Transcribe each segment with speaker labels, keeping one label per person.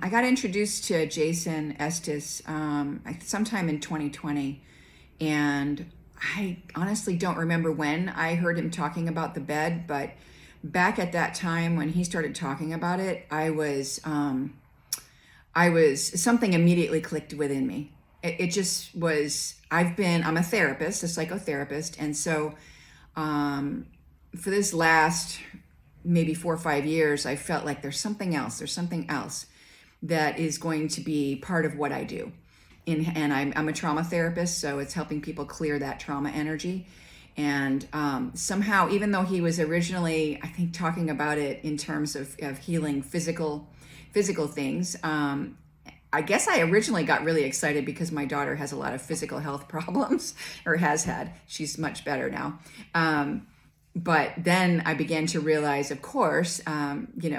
Speaker 1: I got introduced to Jason Estes sometime in 2020, and I honestly don't remember when I heard him talking about the bed, but back at that time when he started talking about it, something immediately clicked within me. It just was. I'm a therapist, a psychotherapist, and so for this last maybe 4 or 5 years, I felt like there's something else. There's something else that is going to be part of what I do. And I'm a trauma therapist, so it's helping people clear that trauma energy. And somehow, even though he was originally, I think, talking about it in terms of healing physical things, I guess I originally got really excited because my daughter has a lot of physical health problems, or has had. She's much better now. But then I began to realize, of course,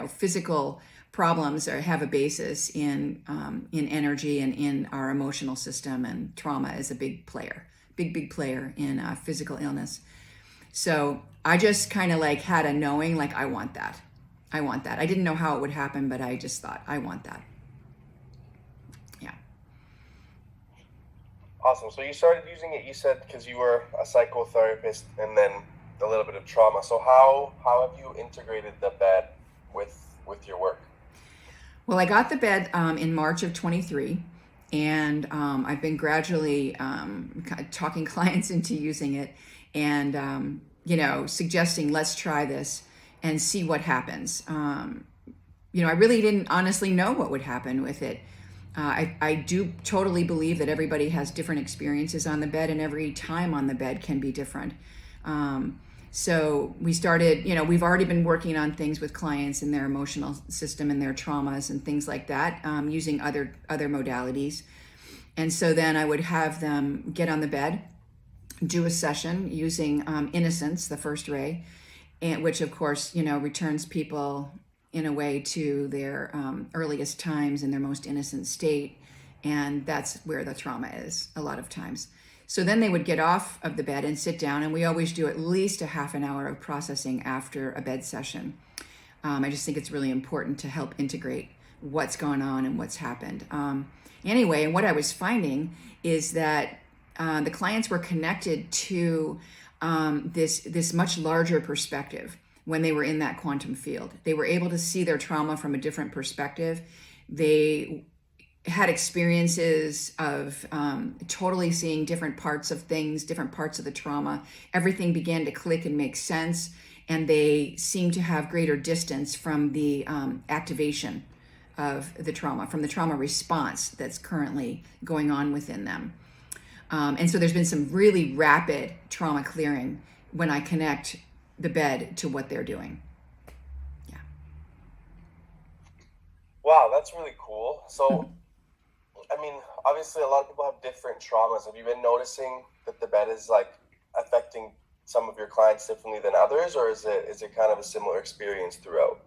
Speaker 1: physical problems have a basis in energy and in our emotional system, and trauma is a big player in physical illness. So I just kind of like had a knowing, like, I want that. I didn't know how it would happen, but I just thought, I want that. Yeah.
Speaker 2: Awesome. So you started using it, you said, because you were a psychotherapist and then a little bit of trauma. So how have you integrated the bed with your work?
Speaker 1: Well, I got the bed in March of 23, and I've been gradually talking clients into using it, and suggesting, let's try this and see what happens. I really didn't honestly know what would happen with it. I do totally believe that everybody has different experiences on the bed, and every time on the bed can be different. So we started, we've already been working on things with clients in their emotional system and their traumas and things like that, using other modalities. And so then I would have them get on the bed, do a session using Innocence, the first ray, and which of course, returns people in a way to their earliest times in their most innocent state. And that's where the trauma is a lot of times. So then they would get off of the bed and sit down, and we always do at least a half an hour of processing after a bed session. I just think it's really important to help integrate what's gone on and what's happened. Anyway, and what I was finding is that the clients were connected to this much larger perspective when they were in that quantum field. They were able to see their trauma from a different perspective. They had experiences of totally seeing different parts of things, different parts of the trauma. Everything began to click and make sense, and they seemed to have greater distance from the activation of the trauma, from the trauma response that's currently going on within them. And so there's been some really rapid trauma clearing when I connect the bed to what they're doing. Yeah.
Speaker 2: Wow, that's really cool. So I mean, obviously a lot of people have different traumas. Have you been noticing that the bed is like affecting some of your clients differently than others, or is it kind of a similar experience throughout?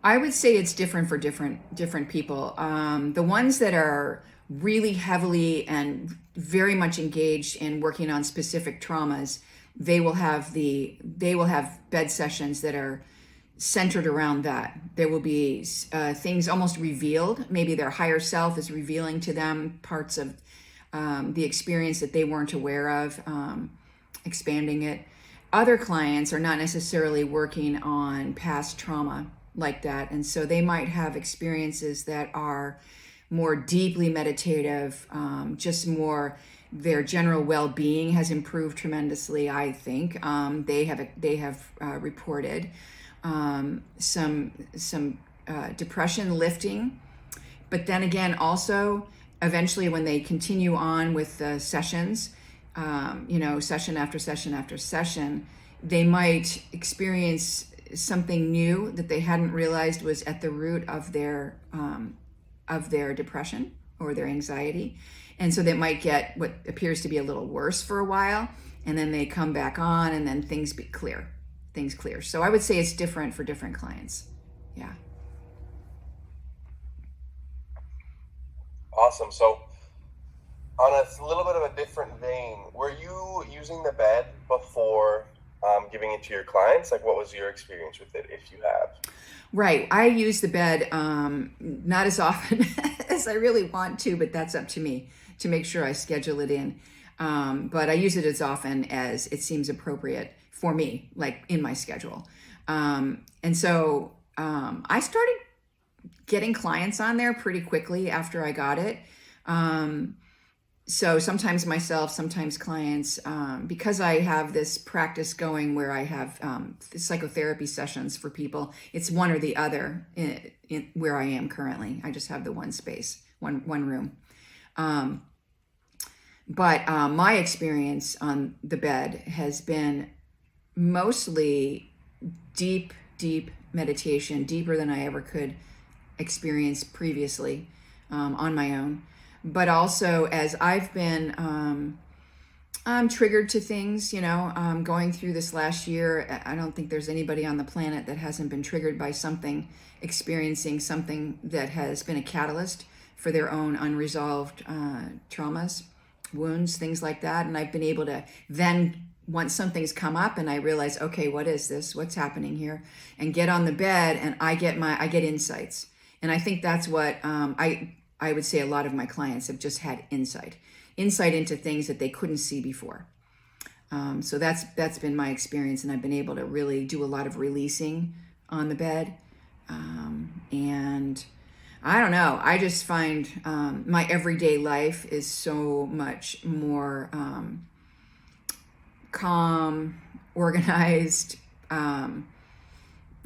Speaker 1: I would say it's different for different people. The ones that are really heavily and very much engaged in working on specific traumas, they will have bed sessions that are centered around that. There will be things almost revealed. Maybe their higher self is revealing to them parts of the experience that they weren't aware of, expanding it. Other clients are not necessarily working on past trauma like that, and so they might have experiences that are more deeply meditative, just more their general well-being has improved tremendously. I think they have reported some depression lifting, but then again, also eventually when they continue on with the sessions, session after session after session, they might experience something new that they hadn't realized was at the root of their depression or their anxiety. And so they might get what appears to be a little worse for a while, and then they come back on, and then things clear. So I would say it's different for different clients. Yeah.
Speaker 2: Awesome. So on a little bit of a different vein, were you using the bed before giving it to your clients? Like, what was your experience with it, if you have?
Speaker 1: Right. I use the bed not as often as I really want to, but that's up to me to make sure I schedule it in. But I use it as often as it seems appropriate for me, like in my schedule. And so I started getting clients on there pretty quickly after I got it. So sometimes myself, sometimes clients, because I have this practice going where I have psychotherapy sessions for people. It's one or the other in where I am currently. I just have the one space, one room. But my experience on the bed has been mostly deep meditation, deeper than I ever could experience previously on my own. But also as I've been triggered to things, going through this last year, I don't think there's anybody on the planet that hasn't been triggered by something, experiencing something that has been a catalyst for their own unresolved traumas, wounds, things like that. And I've been able to then, once something's come up and I realize, okay, what is this? What's happening here? And get on the bed and I get insights. And I think that's what I would say a lot of my clients have just had insight into things that they couldn't see before. So that's been my experience, and I've been able to really do a lot of releasing on the bed. And I don't know, I just find my everyday life is so much more calm, organized,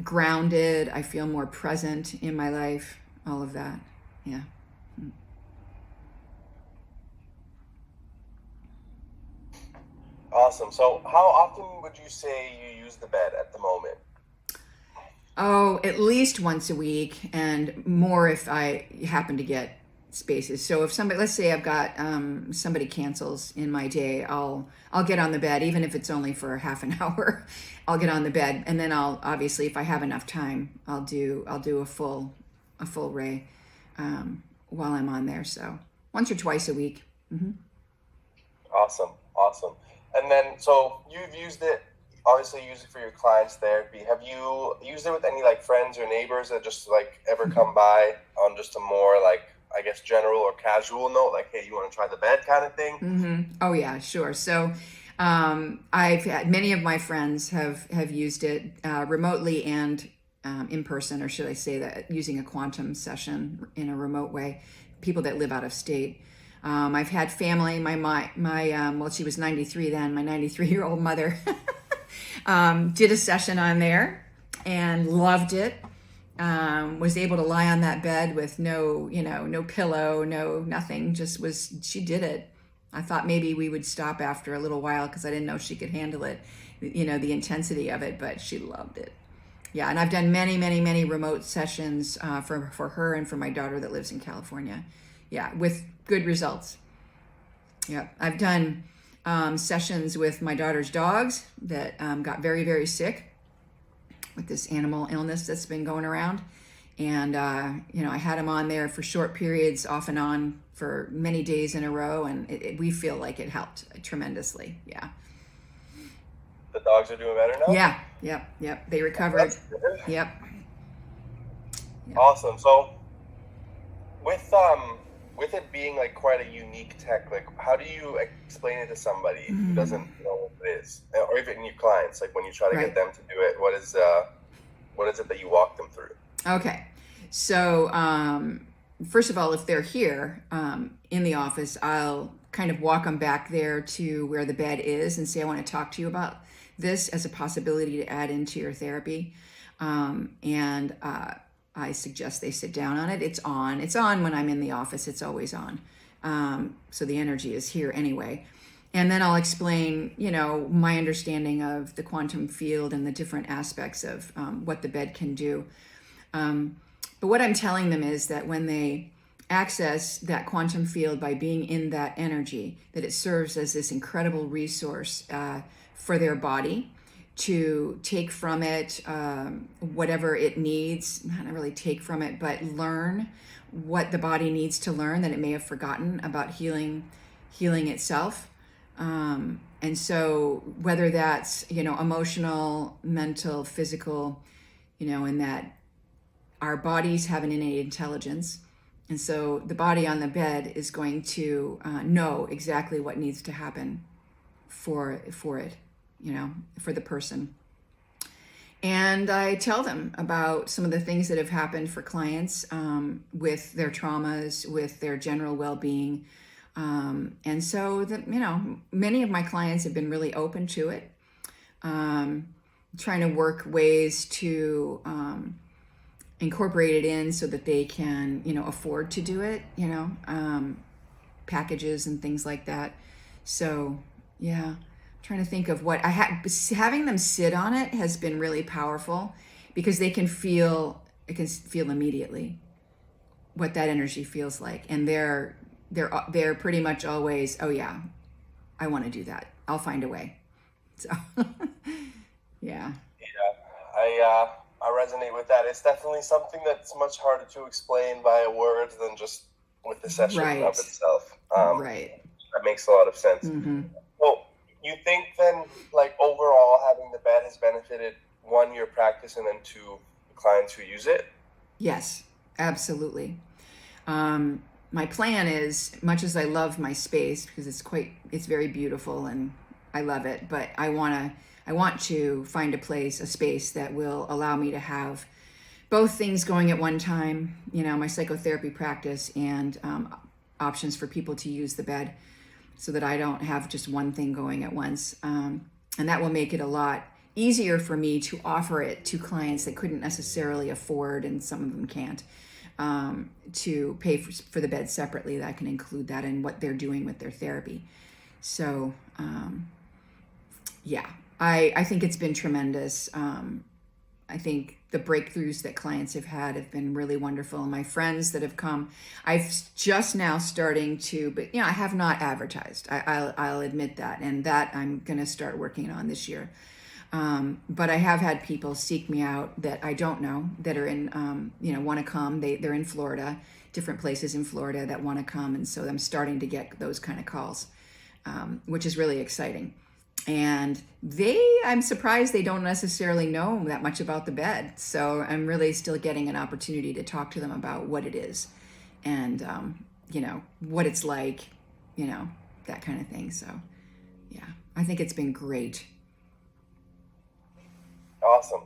Speaker 1: grounded. I feel more present in my life, all of that. Yeah.
Speaker 2: Awesome. So how often would you say you use the bed at the moment?
Speaker 1: Oh, at least once a week, and more if I happen to get spaces. So if somebody, let's say I've got somebody cancels in my day, I'll get on the bed, even if it's only for half an hour. I'll get on the bed, and then I'll obviously, if I have enough time, I'll do a full ray while I'm on there. So once or twice a week. Mm-hmm.
Speaker 2: Awesome. And then, so you've used it, obviously use it for your clients therapy. Have you used it with any like friends or neighbors that just like ever come by on just a more like, I guess, general or casual note, like, hey, you want to try the bed kind of thing?
Speaker 1: Mm-hmm. Oh yeah, sure. So I've had many of my friends have used it remotely and in person, or should I say that using a quantum session in a remote way, people that live out of state. I've had family, my well, she was 93 then, my 93-year-old mother did a session on there and loved it. Was able to lie on that bed with no pillow, no nothing, she did it. I thought maybe we would stop after a little while because I didn't know she could handle it, the intensity of it, but she loved it. Yeah, and I've done many remote sessions for her and for my daughter that lives in California. Yeah, with good results. Yeah, I've done sessions with my daughter's dogs that got very sick with this animal illness that's been going around. And, I had them on there for short periods, off and on, for many days in a row. And we feel like it helped tremendously. Yeah.
Speaker 2: The dogs are doing better now?
Speaker 1: Yeah. Yep. They recovered. Yep.
Speaker 2: Awesome. So with it being like quite a unique tech, like how do you explain it to somebody who doesn't know what it is, or even your clients, like when you try to get them to do it, what is it that you walk them through?
Speaker 1: Okay, so first of all, if they're here in the office, I'll kind of walk them back there to where the bed is and say, I want to talk to you about this as a possibility to add into your therapy, and I suggest they sit down on it. It's on when I'm in the office. It's always on. So the energy is here anyway. And then I'll explain, my understanding of the quantum field and the different aspects of what the bed can do. But what I'm telling them is that when they access that quantum field by being in that energy, that it serves as this incredible resource for their body to take from it whatever it needs, not really take from it, but learn what the body needs to learn that it may have forgotten about healing itself. And so whether that's, emotional, mental, physical, in that our bodies have an innate intelligence. And so the body on the bed is going to know exactly what needs to happen for it, for the person. And I tell them about some of the things that have happened for clients with their traumas, with their general well-being. And so, many of my clients have been really open to it, trying to work ways to incorporate it in so that they can, afford to do it, packages and things like that. So, yeah. Trying to think of what having them sit on it has been really powerful, because they can feel immediately what that energy feels like, and they're pretty much always, oh yeah, I want to do that, I'll find a way. So yeah,
Speaker 2: I resonate with that. It's definitely something that's much harder to explain by a word than just with the session of itself.
Speaker 1: Right.
Speaker 2: That makes a lot of sense.
Speaker 1: Mm-hmm.
Speaker 2: Well, you think then, like, overall having the bed has benefited, one, your practice, and then two, the clients who use it?
Speaker 1: Yes, absolutely. My plan is, much as I love my space, because it's very beautiful and I love it, but I want to find a space that will allow me to have both things going at one time, my psychotherapy practice and options for people to use the bed, so that I don't have just one thing going at once. And that will make it a lot easier for me to offer it to clients that couldn't necessarily afford, and some of them can't, to pay for the bed separately. That I can include that in what they're doing with their therapy. So, yeah, I think it's been tremendous. I think the breakthroughs that clients have had have been really wonderful. My friends that have come, I've just now starting to, but I have not advertised. I'll admit that, and that I'm going to start working on this year. But I have had people seek me out that I don't know, that are in, want to come. They're in Florida, different places in Florida that want to come, and so I'm starting to get those kind of calls, which is really exciting. And I'm surprised they don't necessarily know that much about the bed. So I'm really still getting an opportunity to talk to them about what it is, and, what it's like, that kind of thing. So yeah, I think it's been great.
Speaker 2: Awesome.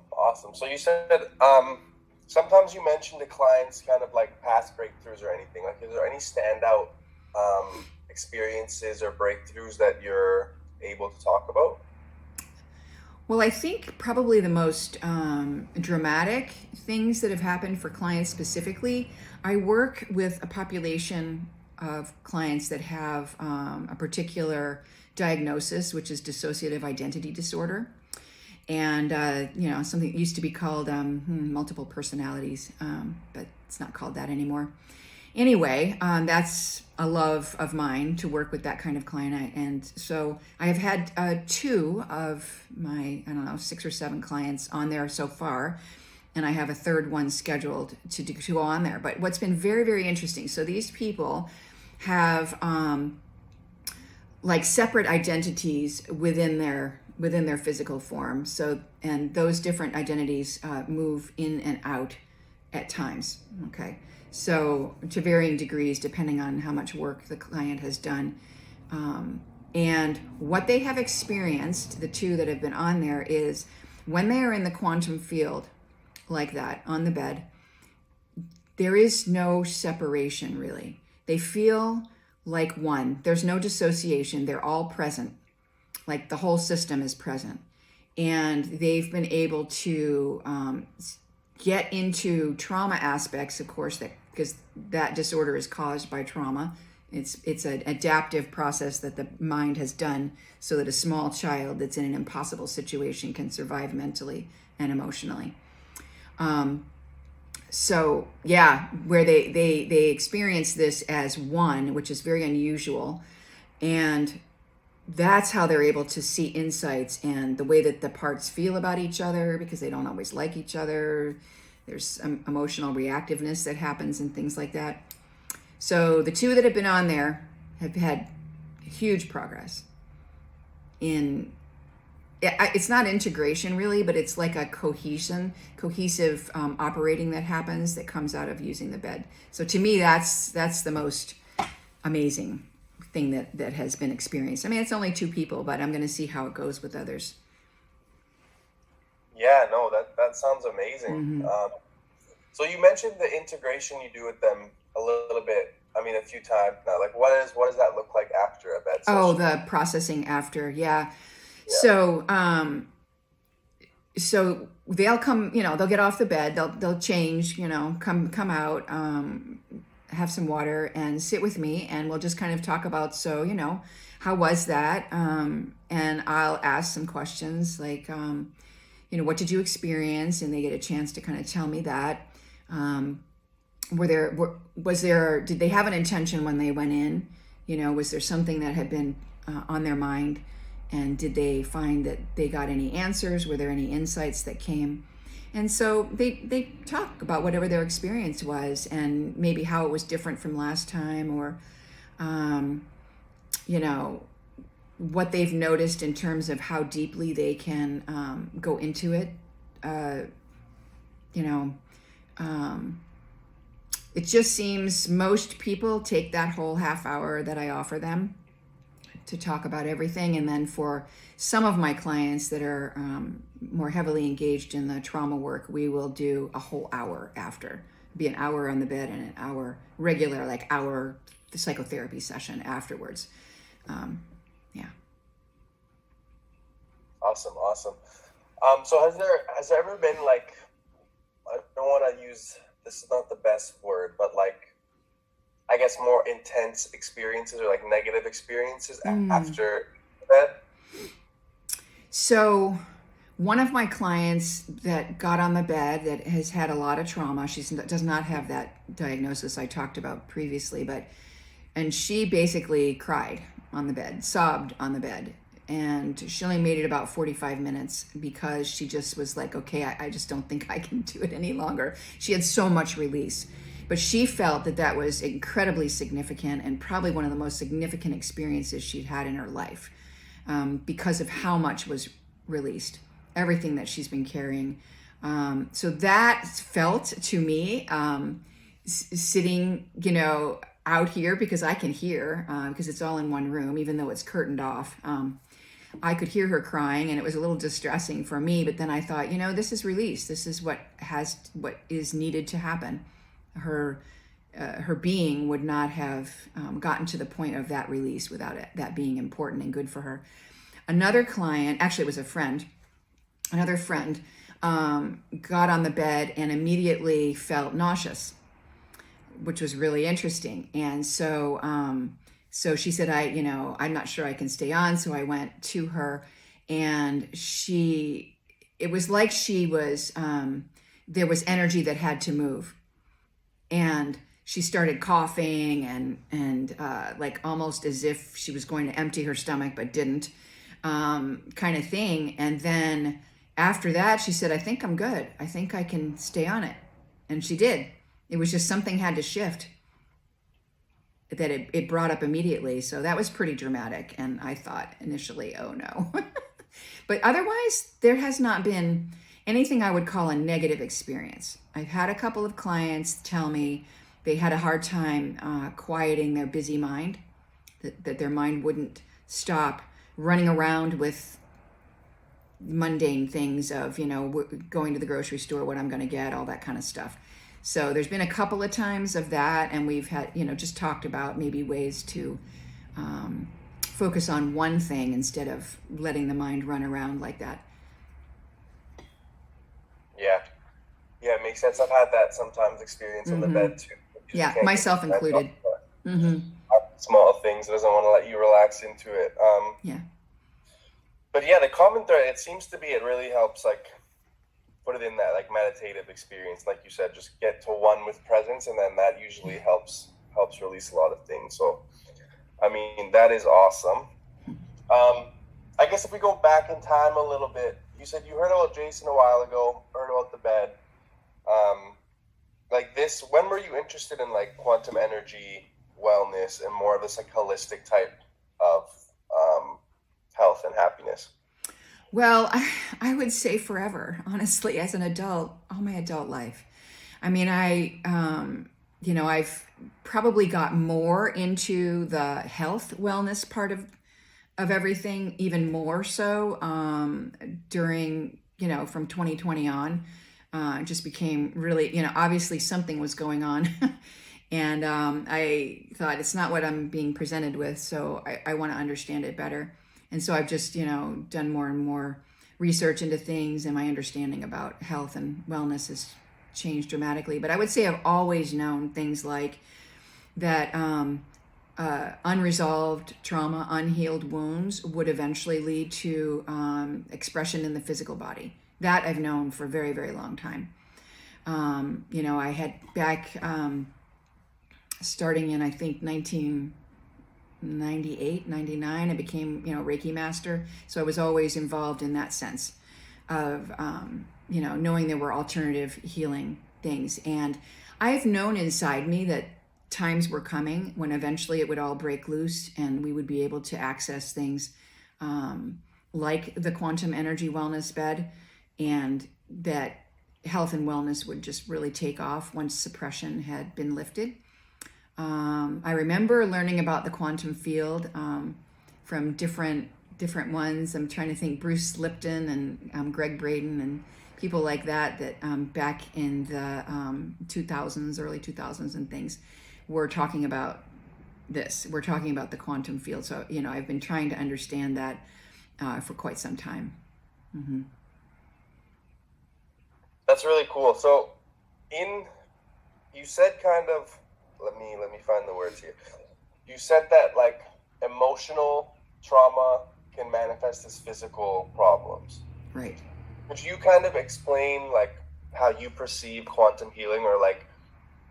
Speaker 2: So you said, sometimes you mentioned to clients kind of like past breakthroughs or anything. Like, is there any standout experiences or breakthroughs that you're able to talk about?
Speaker 1: Well, I think probably the most dramatic things that have happened for clients specifically, I work with a population of clients that have a particular diagnosis, which is dissociative identity disorder. And, something that used to be called multiple personalities, but it's not called that anymore. Anyway, that's a love of mine, to work with that kind of client. And so I have had two of my, 6 or 7 clients on there so far. And I have a third one scheduled to go on there. But what's been very, very interesting, so these people have like separate identities within their physical form. So, and those different identities move in and out at times. Okay. So to varying degrees, depending on how much work the client has done. And what they have experienced, the two that have been on there, is when they are in the quantum field like that on the bed, there is no separation really. They feel like one. There's no dissociation. They're all present. Like the whole system is present. And they've been able to get into trauma aspects, of course, because that disorder is caused by trauma. It's an adaptive process that the mind has done so that a small child that's in an impossible situation can survive mentally and emotionally. So yeah, where they experience this as one, which is very unusual, and that's how they're able to see insights and the way that the parts feel about each other, because they don't always like each other. There's some emotional reactiveness that happens and things like that. So the two that have been on there have had huge progress in it's not integration really, but it's like a cohesive operating that happens that comes out of using the bed. So to me, that's the most amazing thing that has been experienced. I mean, it's only 2 people, but I'm going to see how it goes with others.
Speaker 2: Yeah, no, that sounds amazing. So you mentioned the integration you do with them a little bit. I mean, a few times now. Like, what does that look like after a bed session?
Speaker 1: Oh, the processing after, yeah.
Speaker 2: Yeah.
Speaker 1: So they'll come, they'll get off the bed, they'll change, come out, have some water and sit with me, and we'll just kind of talk about, so, how was that? And I'll ask some questions like, what did you experience? And they get a chance to kind of tell me that. Did they have an intention when they went in? Was there something that had been on their mind? And did they find that they got any answers? Were there any insights that came? And so they talk about whatever their experience was and maybe how it was different from last time, or, what they've noticed in terms of how deeply they can go into it. It just seems most people take that whole half hour that I offer them to talk about everything. And then for some of my clients that are more heavily engaged in the trauma work, we will do a whole hour after. Be an hour on the bed and an hour regular, like hour psychotherapy session afterwards. Yeah.
Speaker 2: Awesome. So has there ever been, like, I don't want to use, this is not the best word, but like, I guess more intense experiences or like negative experiences after that?
Speaker 1: So one of my clients that got on the bed that has had a lot of trauma, she does not have that diagnosis I talked about previously, and she basically cried on the bed, sobbed on the bed. And she only made it about 45 minutes because she just was like, okay, I just don't think I can do it any longer. She had so much release. But she felt that was incredibly significant and probably one of the most significant experiences she'd had in her life, because of how much was released, everything that she's been carrying. So that felt to me, sitting, out here, because I can hear, because it's all in one room, even though it's curtained off. I could hear her crying, and it was a little distressing for me. But then I thought, this is release. This is what is needed to happen. Her being would not have gotten to the point of that release without that being important and good for her. Another client, actually it was another friend, got on the bed and immediately felt nauseous, which was really interesting. And so she said, I'm not sure I can stay on. So I went to her, and it was like she was, there was energy that had to move. And she started coughing and like almost as if she was going to empty her stomach, but didn't, kind of thing. And then after that, she said, I think I'm good. I think I can stay on it. And she did. It was just something had to shift that it brought up immediately. So that was pretty dramatic. And I thought initially, oh no. But otherwise, there has not been anything I would call a negative experience. I've had a couple of clients tell me they had a hard time quieting their busy mind, that their mind wouldn't stop running around with mundane things of, going to the grocery store, what I'm going to get, all that kind of stuff. So there's been a couple of times of that, and we've had, just talked about maybe ways to focus on one thing instead of letting the mind run around like that.
Speaker 2: Yeah, it makes sense. I've had that sometimes experience on the bed too.
Speaker 1: Yeah, myself included.
Speaker 2: Small things, it doesn't want to let you relax into it.
Speaker 1: Yeah.
Speaker 2: But yeah, the common thread, it seems to be, it really helps, like, put it in that, like, meditative experience, like you said, just get to one with presence, and then that usually helps release a lot of things. So, I mean, that is awesome. I guess if we go back in time a little bit, you said you heard about Jason a while ago, heard about the bed. Like this, when were you interested in like quantum energy, wellness, and more of this like holistic type of health and happiness?
Speaker 1: Well, I would say forever, honestly, as an adult, all my adult life. I mean, I've probably got more into the health wellness part of everything, even more so during, from 2020 on. It just became really, obviously something was going on. And I thought it's not what I'm being presented with, so I want to understand it better. And so I've just, done more and more research into things, and my understanding about health and wellness has changed dramatically. But I would say I've always known things like that unresolved trauma, unhealed wounds would eventually lead to expression in the physical body. That I've known for a very, very long time. I had back starting in, I think, 1998, 99, I became, Reiki master. So I was always involved in that sense of, knowing there were alternative healing things. And I've known inside me that times were coming when eventually it would all break loose and we would be able to access things like the quantum energy wellness bed, and that health and wellness would just really take off once suppression had been lifted. I remember learning about the quantum field from different ones. I'm trying to think, Bruce Lipton and Greg Braden and people like that back in the 2000s, early 2000s and things, were talking about this. We're talking about the quantum field. So, I've been trying to understand that for quite some time. Mm-hmm.
Speaker 2: That's really cool. So you said kind of, let me find the words here. You said that like emotional trauma can manifest as physical problems.
Speaker 1: Right.
Speaker 2: Could you kind of explain like how you perceive quantum healing, or like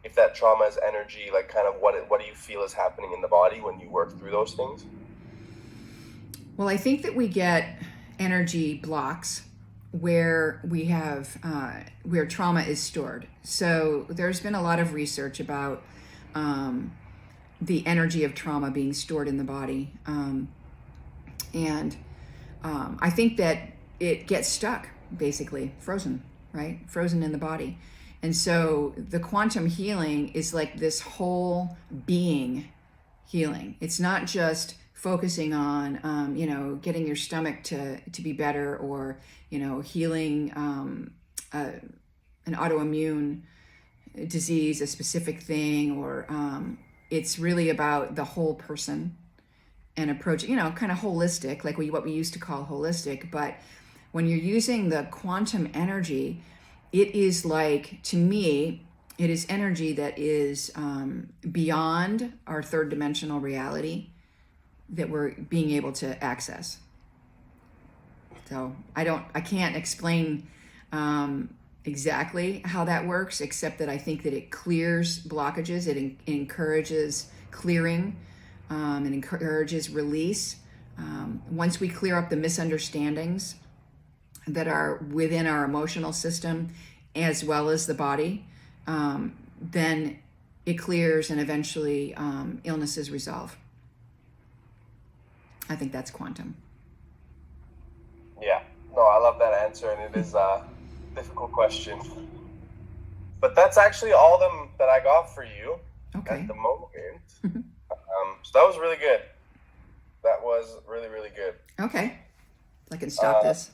Speaker 2: if that trauma is energy, like kind of what do you feel is happening in the body when you work through those things?
Speaker 1: Well, I think that we get energy blocks where we have where trauma is stored. So there's been a lot of research about the energy of trauma being stored in the body, and I think that it gets stuck, basically frozen, right? Frozen in the body. And so the quantum healing is like this whole being healing. It's not just focusing on, getting your stomach to be better, or, healing an autoimmune disease, a specific thing, or it's really about the whole person and approach, kind of holistic, like what we used to call holistic. But when you're using the quantum energy, it is like, to me, it is energy that is beyond our third dimensional reality that we're being able to access. So I can't explain exactly how that works, except that I think that it clears blockages, it encourages clearing, it encourages release. Once we clear up the misunderstandings that are within our emotional system as well as the body, then it clears, and eventually illnesses resolve. I think that's quantum.
Speaker 2: Yeah, no, I love that answer, and it is a difficult question. But that's actually all them that I got for you at the moment. So that was really good. That was really, really good.
Speaker 1: Okay. I can stop this.